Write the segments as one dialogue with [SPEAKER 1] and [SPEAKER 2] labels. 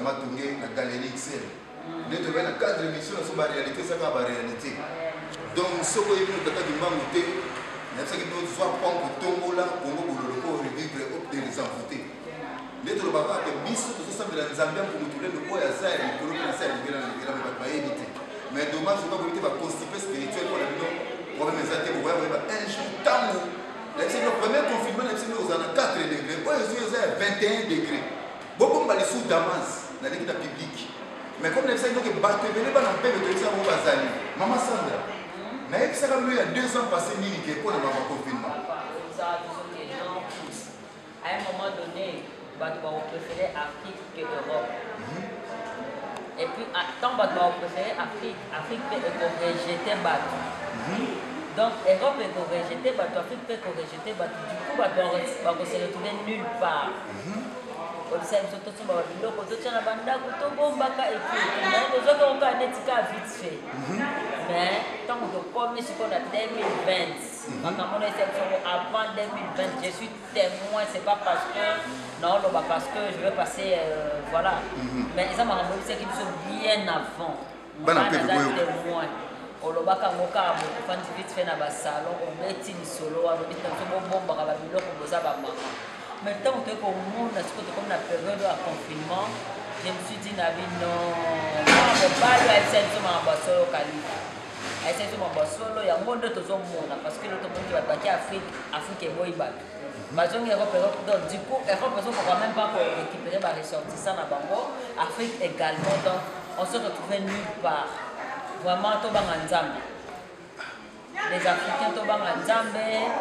[SPEAKER 1] Matungé, la galerie XL. Nous avons la cadre d'émission sur la réalité, ça va la réalité. Donc, ce que nous avons fait, nous avons voir Congo Tombola, Congo Boloko, revivre les envoûtés. Nous avons fait que Bisso, tout ça, dans les ambiances pour nous tourner le poids à ça, et pour nous lancer à l'égalité. Mais dommage, je ne vais pas constiper spirituel pour la vie. Problème des athées, vous voyez, un jour, tant le premier confinement, nous avons 4 degrés. Moi, je suis à 21 degrés. Beaucoup de sous Damas, dans l'équipe publique. Mais comme nous savons que Barthélémy va en paix de tout ça, on va s'allier. Maman Sandra. Mais ça a il y a 2 ans passé, il y a pour le confinement.
[SPEAKER 2] À un moment donné, on préférait Afrique que Europe. Et puis, tant on préférait Afrique, Afrique peut rejeter Batou. Donc, Europe est rejetée, Afrique peut rejeter Batou. Du coup, on va se retrouver nulle part. On sait que tout le monde a vite fait. Mais tant que comme je suis en 2020, avant 2020, je suis témoin, c'est pas parce que non, parce que je veux passer, voilà. Mais ils ont dit qu'ils sont bien avant. Témoin. On va vite fait dans le salon, on met une solo, on met un bon mais tant que au monde, comme la période de confinement, je me suis dit, non, moi, je ne vais pas aller à solo Calife. Elle solo, il y a un monde de tout le monde, parce que l'autre monde qui va attaquer Afrique est beau, il bat. Donc, du coup, Europe ne pourra même pas récupérer les ressortissants à Bango, Afrique également, donc on se retrouvait nulle part. Vraiment, tout le monde en Zambie. Les Africains, tout le monde en Zambie.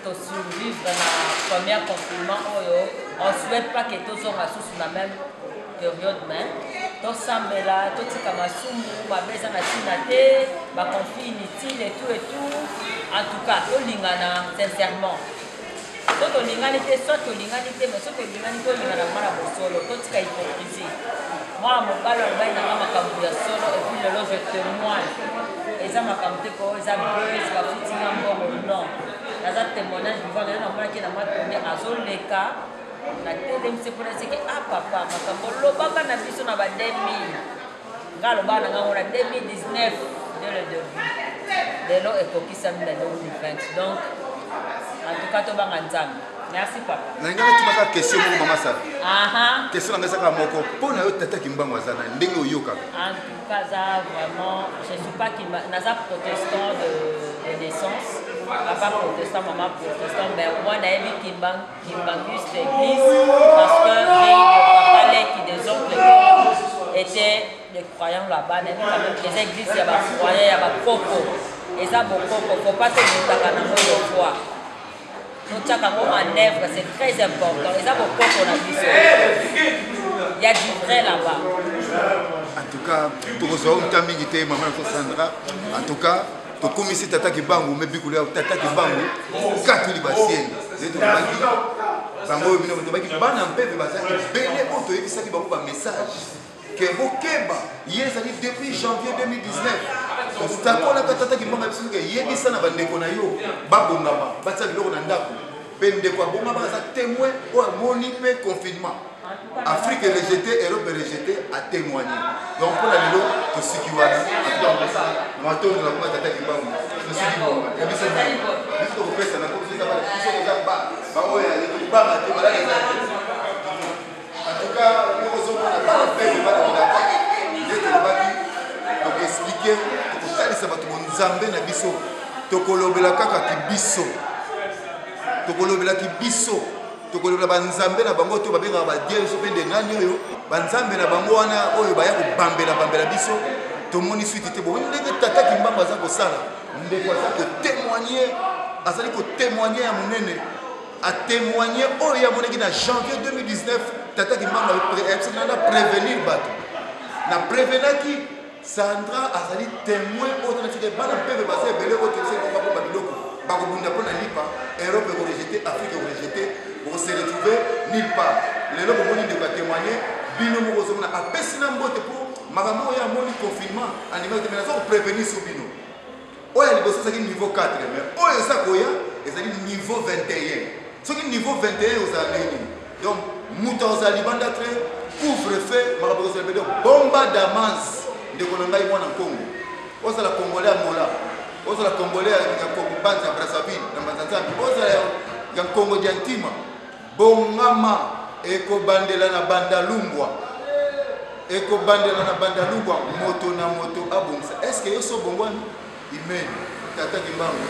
[SPEAKER 2] To survivre dans le premier confinement, on ne souhaite pas que tous soient sous la même période. Tout ça, tout ce qui ma besoin de conflit inutile et tout. En tout cas, tout lingana sincèrement. Tout l'ingalité, soit l'ingalité, mais soit l'ingalité, solo, tout ce qui est hypocrisie. Moi, mon gars, je solo et puis le lot, je témoigne. Et ça m'a compté que ça buzz, ça foutu un bon nom. Dans un témoignage, je vois que qui m'a tourné à zone les cas. La télé, c'est pour dire que ah papa, ma cambo, le bac n'a plus son abat 2000. Car le bac n'a pas 2019 de le début. De l'eau et coquille ça me l'a 2020. Donc, en tout cas, tu vas en merci papa.
[SPEAKER 1] Nanga tu m'as question pour maman ça. Question nanga ça comme moko. Pour na yo tata kimbango azana ndenge oyoka.
[SPEAKER 2] En tout cas ça vraiment je suis pas qui naza protestant de naissance. Papa protestant, maman protestant, mais moi na émi kimbangus l'église parce que j'ai papa là qui des oncles étaient des croyants là-bas, même quand même les églises il y a des croyants, il y a des coco. Et ça bon coco, faut pas te mettre dans la foi. Nous avons en œuvre, c'est très important. Et ça, il y a du vrai là-bas.
[SPEAKER 1] En tout cas, pour vous maman Sandra, en tout cas, pour commencer Tata Kibango, mais Bikoulé, Tata Kibango, 4 libatiens. C'est tout. Bango, il ban un peu de bazar, béné auto, et ça qui va un message. Que vous Keba, hier, ça dit depuis janvier 2019. C'est à quoi la Tata Kibango a dit que hier, ça n'a pas de déconnayo, Babongama, Batsalio Nandako. Pendekwa bonga baza témoin au moni pe confinement. Afrique est rejetée, Europe est rejetée à témoigner. Donc pour la lelo to sikiwana. Mato na kwa tata kibango. Je suis bon. Ya biso ba. Biso ko pesa na ko biso ba. Biso ko ba. Ba oya ba ba te bala les. En tout cas, nous sommes na ba pe ba na ba. Je te ba ki. Donc expliquer ko talisa ba to nzambe na biso. To kolobela kaka ki biso. Tokolobela ki biso tokolobela banzambe na bango to babenga ba dieu so pende nani oyo banzambe na bango wana oyo baya ko bambela biso to moni suite te bo ndenge tata ki mbamba za ko sala ndeko za ko témoigner azali ko témoigner ya monene a témoigner oyo ya moneki na janvier 2019 tata ki mbamba na prévenir bato na prévenaki Sandra azali témoin oyo na fike bana pebe basé belé oyo tese ko ba biloko. Bakobunda pour la lipa, Europe est rejetée, Afrique est rejetée, pour se retrouver nulle part. Les gens qui ont témoigné, Bino Mokosomona a baissé la mbote pour Maman a mon confinement, animal de menace pour prévenir ce Bino. Oya liboso c'est niveau 4, mais Oya Sakoya est niveau 21. Ce qui niveau 21 aux années. Donc, muta ozali banda tre couvre-feu makaboka ozala bomba d'amance ndeko na ngai mwana Congo ozala congolais ya mola ozala congolais ya Congo banza ya Brazzaville na Banzanzambi ozala ya Congo dia ntima bongama ekobandela na Bandalungwa moto na moto abongisa est-ce que yo so bongwani imen tata kimbangu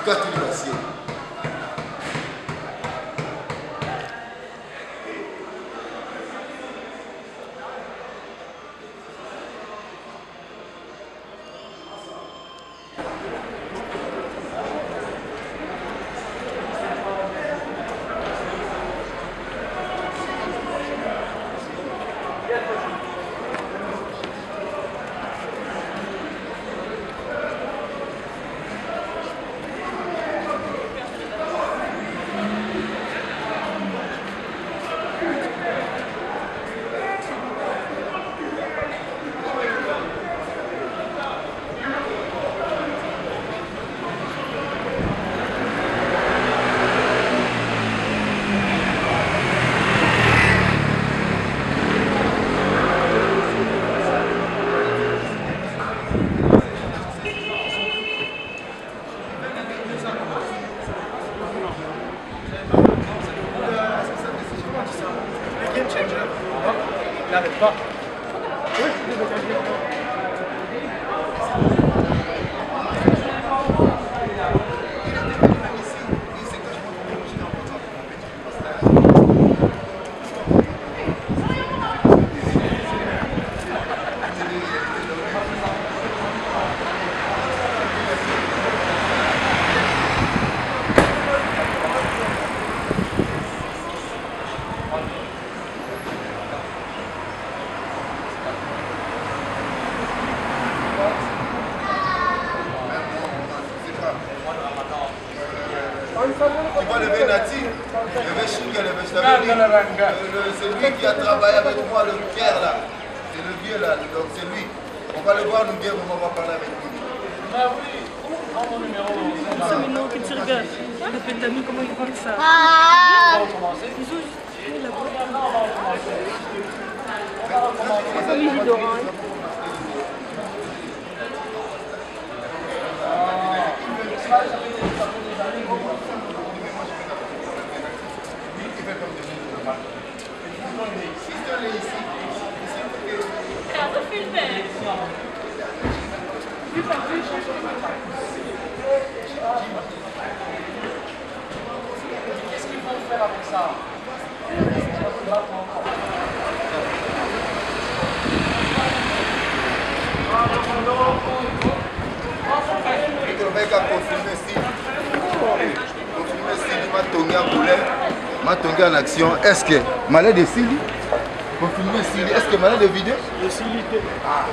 [SPEAKER 1] katuli basie Tu vois le Benati, le Veshinga, c'est lui qui a travaillé avec moi, le Pierre là. C'est le vieux là, donc c'est lui. On va le voir, nous bien, on va parler avec lui.
[SPEAKER 3] Ah oui, prends mon numéro.
[SPEAKER 4] Ça, mais non, que tu regardes. Le pétami, comment il parle ça?
[SPEAKER 3] On va commencer.
[SPEAKER 4] Oui, j'ai Doran.
[SPEAKER 3] Qu'est-ce qu'ils vont faire avec ça?
[SPEAKER 1] Matongi en action. Est-ce que malade de Sili? Confirmer Sili. Est-ce que malade de vidéo?
[SPEAKER 3] De Sili.
[SPEAKER 1] Ah,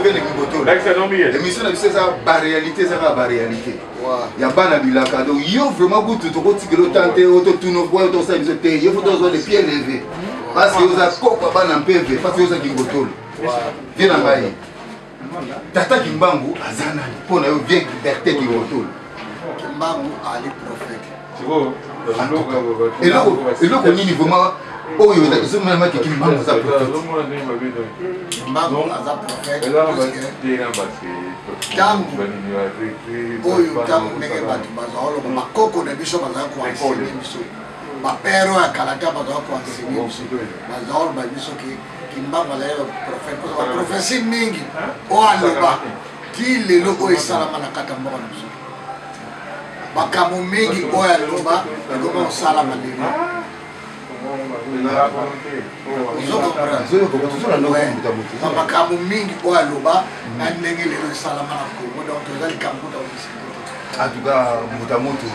[SPEAKER 1] vient de Kibotolo. L'émission de c'est ça, la réalité, c'est la réalité. Il y a pas de bilaka. Donc, il y a vraiment beaucoup de choses qui sont tentés, autour de ça, il faut avoir les pieds levés. Parce que vous avez quoi dans PV, parce que vous avez Kibotolo. Viens en bas. Tata Kimbangu, Azana, pour la vieille liberté Kibotolo.
[SPEAKER 5] Kimbangu, Ali prophète.
[SPEAKER 1] Et là, on dit vraiment. Oh, il y a des hommes qui Kimbangu, ça prophète.
[SPEAKER 5] Kimbangu, Aza prophète. Tangu, oyo tangu ndenge bato bazalo makoko na biso bazalo ko enseigner biso. Ba père ya kalata bazalo ko enseigner biso. Bazalo ba biso ki Kimbangu azali prophète. Ba prophétie mingi o aloba ti lelo o esalama na kata moko na biso. Makambo mingi o aloba ngoma salama lelo. Makambo mingi o aloba na ndenge lelo esalama na Congo donc tozali kambo ta aussi.
[SPEAKER 1] En tout cas, Mutamoto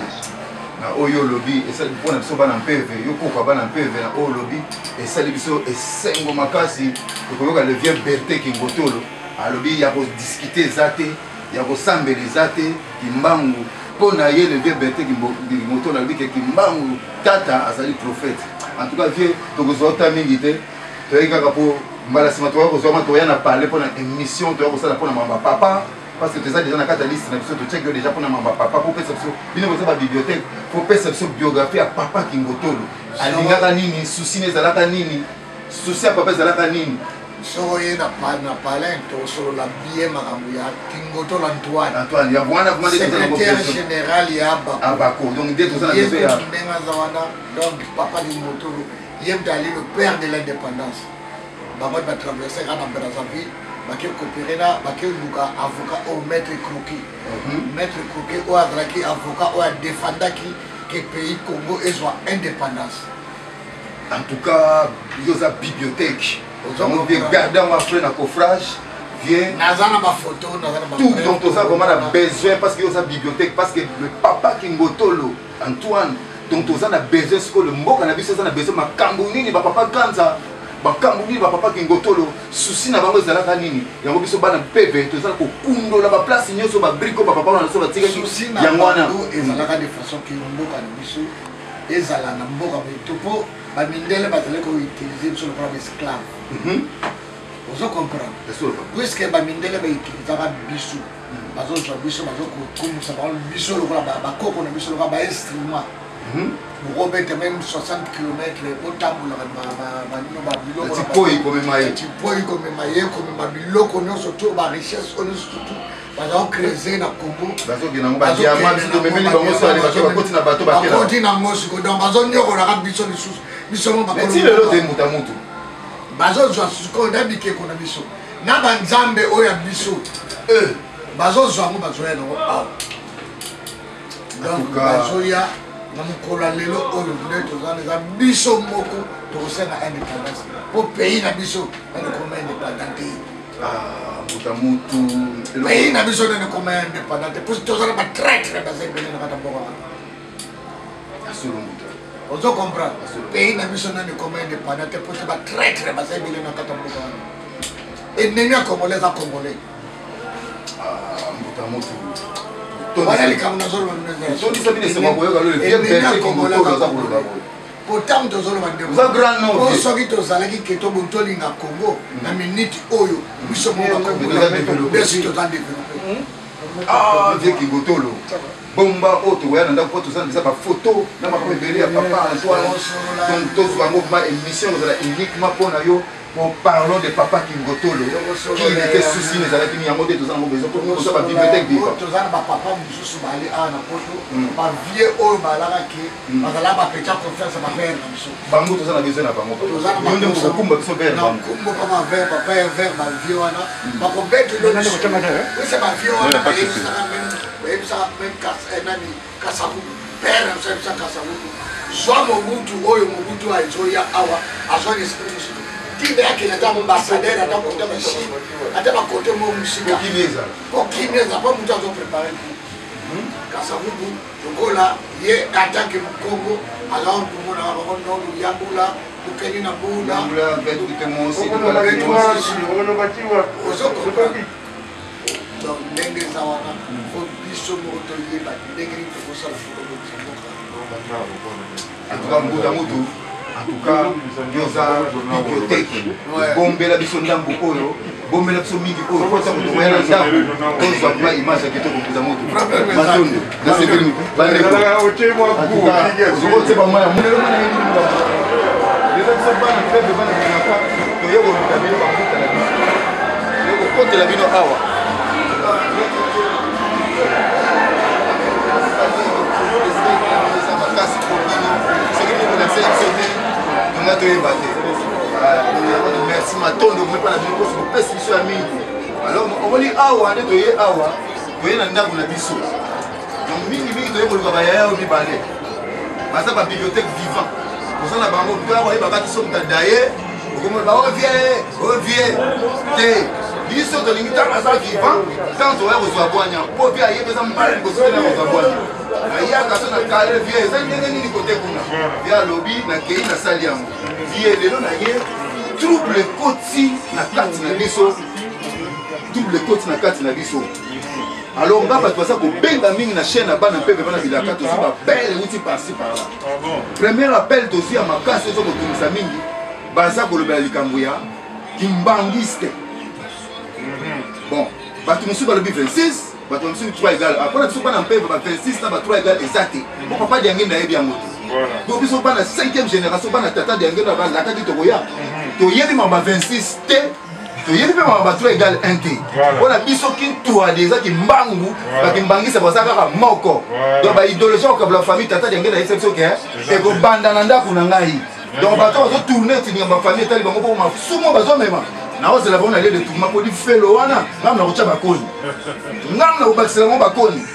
[SPEAKER 1] na oyo lobby et ça pour na biso bana PV yo ko bana PV na oyo lobby et ça biso esengo makasi ko le vieux Berté Kingotolo a lobby ya ko discuter zate ya ko sambela zate Kimbangu pona ye le vieux Berté Kingotolo na lobby que Kimbangu tata azali prophète. En tout cas, vieux, tu as mingi te, tu as pour malasima tu as parlé pour une émission, tu as ça pour ma papa parce que tu as déjà dans la liste, tu check déjà pour ma papa pour perception. Bien que la bibliothèque, pour perception biographie à papa Kingotolo. Alingaka nini, souci ne zalaka nini, souci à papa zalaka nini.
[SPEAKER 5] Soye na palin to solo la bien makambuya Kingotolo
[SPEAKER 1] Antoine, il y a vraiment des
[SPEAKER 5] secrétaire général ya
[SPEAKER 1] Abako. Donc dès tout ça
[SPEAKER 5] donc papa Kingotolo, il est le père de l'indépendance. Bango va traverser à Brazzaville, va coopérer là, va luka avocat au maître Croquis. Maître Croquis au adraki avocat au défendre qui que pays Congo et soit indépendance.
[SPEAKER 1] En tout cas, il y a une bibliothèque. On vient garder un frère dans le coffrage. Viens. Tout dont on a vraiment besoin parce qu'il y a une bibliothèque. Parce que le papa Kingotolo, Antoine, dont on a besoin, ce que le mot qu'on a besoin, on a besoin de Kambouni, de papa Kanza, Kambouni, de papa Kingotolo, souci n'a pas besoin de la canine. Il y a un peu de PV, tout ça, pour Kundo, la place, il y a un brico, papa, on a besoin de
[SPEAKER 5] souci n'a pas de façon qui est et ça n'a pas de topo. Bamindele batale ko utiliser sur le plan esclave. Vous comprenez? Puisque Bamindele ba utiliser bisu. Bazo zo bisu bazo ko comme ça ba bisu lo ba koko na bisu lo ba instrument. Vous remettez même 60 km au tambour ba no ba biloko.
[SPEAKER 1] Tu peux comme maïe.
[SPEAKER 5] Tu peux comme maïe comme ba biloko no surtout ba richesse on surtout. Bazo creuser na Congo.
[SPEAKER 1] Bazo gina ba diamant bisu do memeli ba mo so ali ba ko continue bato ba kela.
[SPEAKER 5] Ba continue na mo siko donc bazo nyoko na bisu ni sous.
[SPEAKER 1] Mais si le lot est Mutamoto,
[SPEAKER 5] bazo zo suko ndabike ko na biso na banzambe oya biso bazo zo ngo bazo ya no donc bazo ya na mukola lelo oyo ndeto zane za biso moko to sena indépendance pour pays na biso na ko indépendante
[SPEAKER 1] Mutamoto
[SPEAKER 5] pays na biso na ko indépendante pour to zana ba traître bazembe na kata boka
[SPEAKER 1] absolument.
[SPEAKER 5] On doit comprendre. Le pays n'a pas de commun indépendant pour se battre très très bas. Et n'est pas comme les Congolais. Voilà les Camerounais. Pourtant, vous avez grand nom. Vous savez que vous allez quitter le Congo. La minute oyo, nous sommes développés.
[SPEAKER 1] Ah, vieux Kingotolo. Bomba auto ouais dans photo ça des photo na ma ko belé papa Antoine donc tous va mouvement émission uniquement pour na yo pour parlons de papa Kingotolo qui était souci les avec ni amodé tous en besoin pour ça ba bibliothèque viva
[SPEAKER 5] tous en ba papa mususu ba aller à na photo ba vieux o ba la ki ba la ba pecha confiance ba faire mususu
[SPEAKER 1] bango tous en besoin na bango tous en ba ko kumba so ver bango
[SPEAKER 5] kumba kama ver papa ver ba vieux wana ba ko betu lo ni c'est ba vieux wana même ça même Kasavu père ça Kasavu soit Mobutu oyo Mobutu a ezoya awa azo esprit tibe yake na tamu ambassadeur ata côté machine ata ba côté mo musika ko kimeza pas mutu azo préparer Kasavu ngola ye attaque Congo alors pour na ba no yambula bukeni na bula
[SPEAKER 1] betu te mo si
[SPEAKER 5] ozo donc ndenge eza wana po biso moko toyeba ndenge nini tokosala tokobongisa mboka.
[SPEAKER 1] En tout cas mbuta mutu en tout cas yoza bibliothèque bombela biso ndambo oyo bombela biso mingi oyo po ta moto moyana ndambo ozwa pa image ya kitoko mbuta mutu matondo nasepeli bandeko ozokotseba mwana munelo mwana yendi muka eza biso bana febe bana binaka toyekoluka bino bambuta na biso toyekokotela bino awa makasi kobino soki mokona sélection te nga toyeba te merci matondo mepa na bino kosi kopesi biso ya mingi alors omoni awa nde toye awa toye na ndako na biso donc mingimingi toye koluka bayaya oyo mibale baza babibliothèque vivant oza na bango toyakoyeba baki so mutadaye okomona baovie te biso tolingi ntango aza vivant ntango toya kozwa bwanya mpo mpe ayebeza mbala likosotena kozwa bwanya ayaka so na kale vie eza ndenge nini kote kuna vie alobi nakei nasali yango vie lelo na ye trouble ekoti na kati na biso double ekoti na kati na biso alors nga bato baza kobenga mingi na chaîne na bana mpe bana bilaka tozi babele euti parci par là premier appel tozi ya makasi ozo kotungisa mingi baza kolobela likambo ya kimbangiste bon bato mosusu balobi 26 bato mosusu 3 égal apona biso bana mpe ba 26 na ba 3 égal eza te po papa diange nayebi yango te po biso bana 5e génération bana tata diange na balakaki tokoya toyebi mama 26 te toyebi mpe mama ba 3 égal 1 te mpona biso kintuade ezaki mbangu bakimbangisa baza kaka moko donc baidéologie okabula famille tata diange nayebisa biso ke ekobanda na ndako na ngai donc bato bazotourne tininga bafamille etali bango mpo masumo bazomema naozela bango na lie de tourma po lifelo wana ngam na kotya bakoni ngam na kobakisela bango bakoni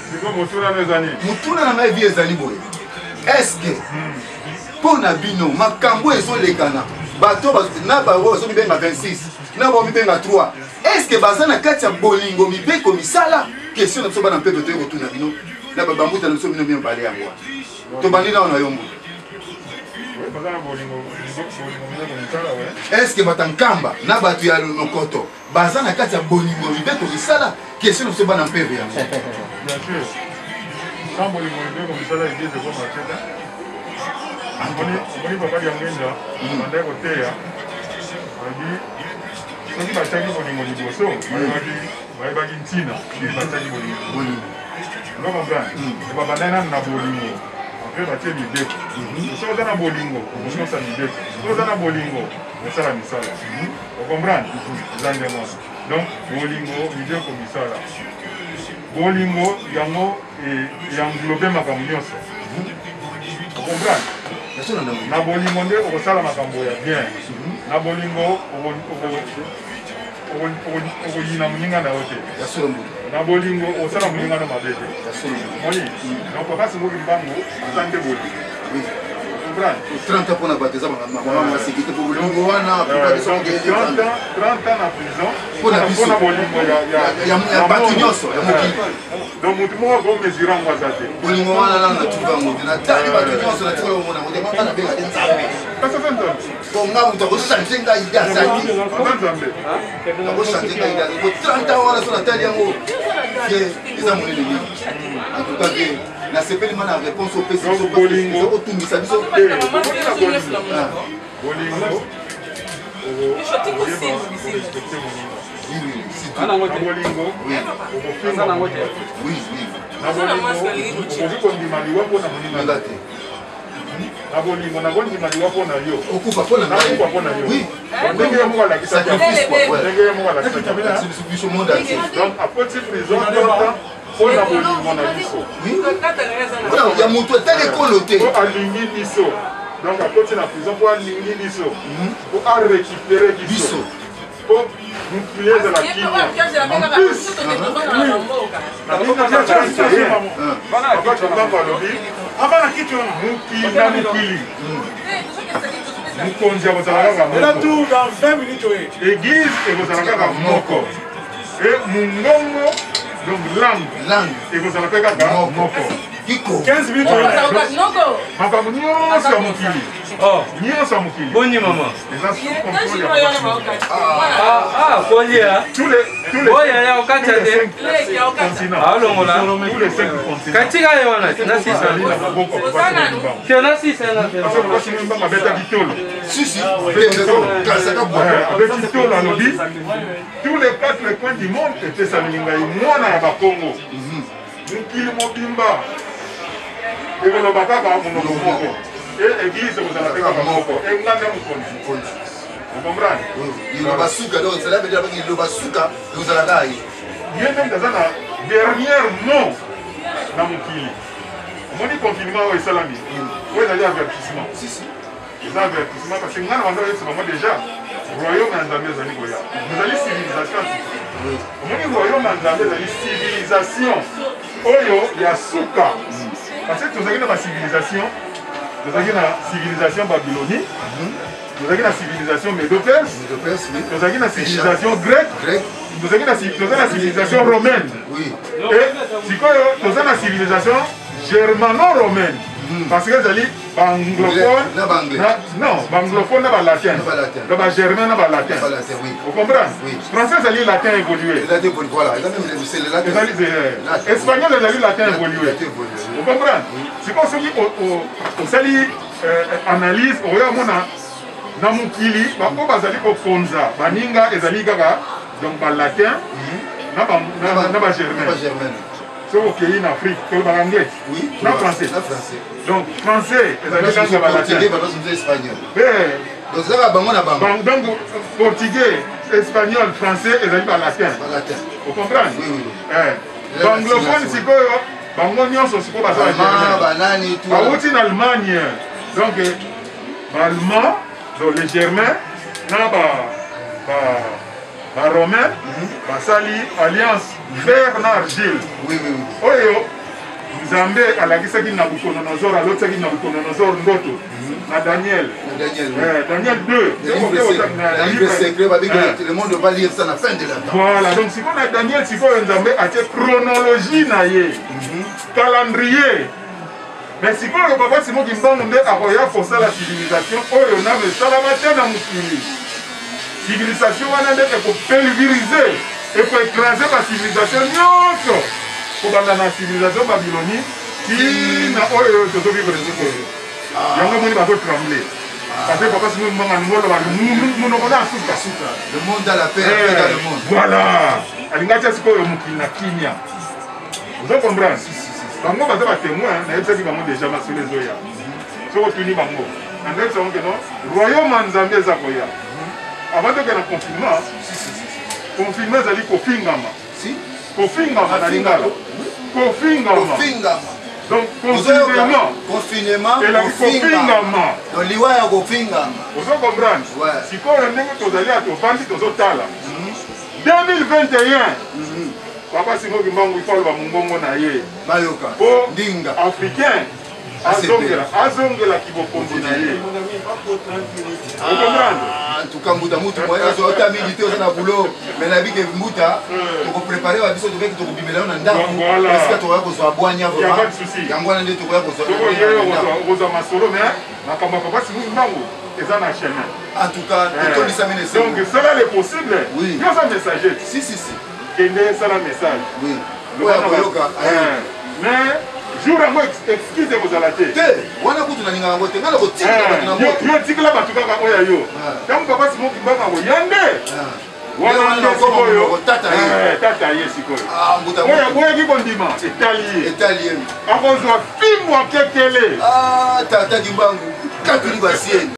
[SPEAKER 1] motuna na ngai vi ezali boye estce mpo na bino makambo ezolekana bato na bango bazomibenga 26 na bango mibenga 3 estce baza na kati ya bolingo mibeko misala question na biso bana mpepe toye kotuna bino na babambuta na biso bino mibale yango tobandi nawo na yo mbu estce bata nkamba na bato ya lokoto baza na kati ya bolingo mibeko misala question na biso bana mpeve yango
[SPEAKER 6] omoni papa diangenda banda koteya abi soki batiaki bolingo liboso bayebaki ntina batiaki bolingo okomprendre babandai nanu na bolingo apres batie mibeko soki oza na bolingo okososa mibeko soki oza na bolingo osala misala okomprendre eza ndenge wana donc bolingo mibeko misala bolingo yango eenglobe makambo nyonso okomprendre na bolingo nde okosala makambo ya bien na bolingo okoyina moninga na yo te na bolingo okosala moninga na mabe te moni donc okasingoki mbango aza nde bolingo
[SPEAKER 1] 30 ans mpona bato eza masekite po bolingo wana
[SPEAKER 6] 30 ans na prison mpona bolingo
[SPEAKER 1] ya bato nyonso ya mokili
[SPEAKER 6] donc motu moko akomesure yango aza te
[SPEAKER 1] bolingo wana nano natuva yango te natali bato nyonso natikala omona ngo te maka nabenga te nzambe po nga moto akochange ngai ide azali akochange ngai ide azali po 30 ans wana so natali yango eza monene mingi en tout cas ke nasepeli ma na réponse opesi biso eza kotungisa biso
[SPEAKER 6] bolingo okoki kondima liwa mpona moninga te na bolingo nakondima liwa mpona yo
[SPEAKER 1] okufa mpona
[SPEAKER 6] yo ndenge ye moko alakisaki
[SPEAKER 1] biso monde entier
[SPEAKER 6] donc apoti prison tota mpona bolingo na biso
[SPEAKER 1] ya moto etali ekolo te
[SPEAKER 6] po alingi biso donc akoti na prison po alingi biso po arécupere biso po mutu ye ezala kimia alobi abana kiti wana mokili na mokili mokonzi akozala kaka moko église ekozala kaka moko e mongongo donc langue ekozala mpe kaka moko makambo nyonso ya mokili
[SPEAKER 7] Oh,
[SPEAKER 6] nyonso ya mokili
[SPEAKER 7] boni maman.
[SPEAKER 6] eza sous contrôle ya
[SPEAKER 7] Kolia.
[SPEAKER 6] tous les
[SPEAKER 7] Oya ya okati ate.
[SPEAKER 6] continents.
[SPEAKER 7] Alongola.
[SPEAKER 6] Tous les 5 continents.
[SPEAKER 7] Katika ye wana na sisa.
[SPEAKER 6] ezali na maboko ya papa Simon.
[SPEAKER 7] Ke na sisa na.
[SPEAKER 6] Parce que papa Simon Mbanga abetaki tolo.
[SPEAKER 1] Si, kasaka bois.
[SPEAKER 6] Abeti tolo alobi tous les 4 coins du monde epesameli ngai mwana ya bakongo mokili mobimba ekoloba kaka monoko moko église ekozala te kaka moko enganda mokonzi okombrane
[SPEAKER 1] iloba suka donc cela veut dire que iloba suka ekozalaka ye
[SPEAKER 6] ye ndenge aza na dernière mot na mokili omoni confinement oyo esalami oyo ezali avertissement eza avertissement parce que ngai na banda oyebisa bango déjà royaume ya nzambe ezali koya ezali civilisation omoni royaume ya nzambe ezali civilisation oyo ya suka parce que tozalaki na basivilisation tozalaki na civilisation babylonie tozalaki na civilisation médo-perse tozalaki na civilisation grecque tozalaki na civilisation romaine et sikoyo toza na civilisation germano-romaine parce que ezali baanglophone non baanglophone na balatin na bagermain na balatin ocomprendre français ezali latin évolué espagnol ezali latin évolué ocomprendre sikoyo soki osali analyse oyo omona na mokili bapo bazali kokonza baninga ezali kaka donc balatin na bagermain soki okei na afrique tolobaka anglais na français donc français ezali kaka balatin donc portugais espagnol français ezali balatin ocomprendre baanglophone sikoyo bango nyonso sikoyo baza bagermain bauti na allemagne donc baallemand donc les germains na baromain basali alliance fer na argile oyo nzambe alakisaki nabucodonosor alotisaki nabucodonosor ndoto na daniel
[SPEAKER 1] 2
[SPEAKER 6] voilà donc sikoyo na daniel sikoyo nzambe atie chronologie na ye calendrier mais sikoyo papa simoki mbangu nde akoya kosala civilisation oyo nano esalama te na mokili civilisation wana nde ekopulvérize ekoécrase basivilisation nyonso kobanda na civilisation babylonie tina oyo tozovivre sikoyo yango moni bazotremble parce que papa simoki mbangu alingi oloba monoko na suka voilà alingi atia sikoyo mokili na kimia ozokomprendre bango baza batémoin nayebisaki bango déjà masolo ezoya soki otuni bango nandeyebisa bango keno royaume ya nzambe eza koya avant toke na confinement ezali kofingama na lingala kofingama donc confinement elaki kofingama
[SPEAKER 1] liwa ya kofingama
[SPEAKER 6] ozokomprendre sikoyo ndenge tozali atofandi tozotala 2021 papa simoki mbangu ifaloba mongongo na ye po africain azongela kibokonzi na ye okomprendre
[SPEAKER 1] tuka mbuta mutu moyeso ota mingi te oza na boulot mais na bike mbuta tokoprépare wa biso tobeki tokobimela na ndako esika tokoya kozwa bwanya yango wana nde tokoya
[SPEAKER 6] kozwa masolo mais makambo ya papa simoki mbangu eza na chemin
[SPEAKER 1] en tout cas totondisa mine
[SPEAKER 6] donc cela le possible yoza messager kende esala message mais jour yango excuse ekozala te
[SPEAKER 1] wana kutu nalingaka yango te ngana kotikela bato na moto
[SPEAKER 6] yo tikela bato kaka oyo ya yo ntango papa simoki mbanga koya nde wana nde sikoyo tata ye sikoyo oyaki kondima etali ye akozwa fimbo akekele
[SPEAKER 1] tata kimbangu katuli basieni